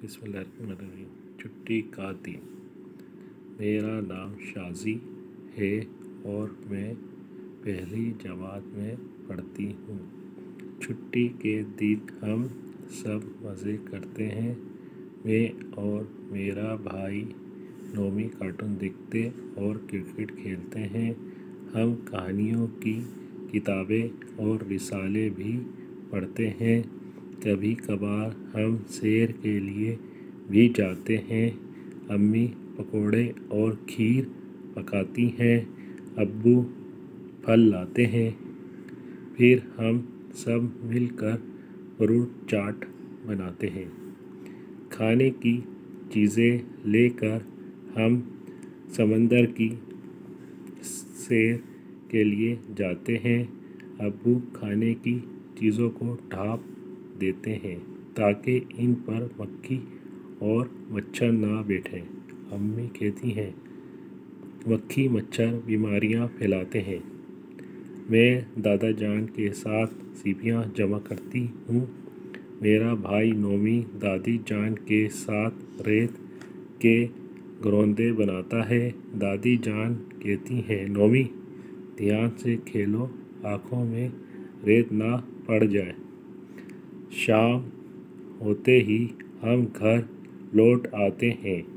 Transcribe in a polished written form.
बिस्मिल्लाहिर्रहमानिर्रहीम। छुट्टी का दिन। मेरा नाम शाज़ी है और मैं पहली जमात में पढ़ती हूँ। छुट्टी के दिन हम सब मज़े करते हैं। मैं और मेरा भाई नौवीं कार्टून देखते और क्रिकेट खेलते हैं। हम कहानियों की किताबें और रिसाले भी पढ़ते हैं। कभी कभार हम सैर के लिए भी जाते हैं। अम्मी पकोड़े और खीर पकाती हैं। अब्बू फल लाते हैं। फिर हम सब मिलकर फ्रूट चाट बनाते हैं। खाने की चीज़ें लेकर हम समंदर की सैर के लिए जाते हैं। अब्बू खाने की चीज़ों को ढाँप देते हैं ताकि इन पर मक्खी और मच्छर ना बैठें। अम्मी कहती हैं मक्खी मच्छर बीमारियां फैलाते हैं। मैं दादा जान के साथ सीपियाँ जमा करती हूँ। मेरा भाई नौमी दादी जान के साथ रेत के घरौंदे बनाता है। दादी जान कहती हैं नौमी ध्यान से खेलो, आँखों में रेत ना पड़ जाए। शाम होते ही हम घर लौट आते हैं।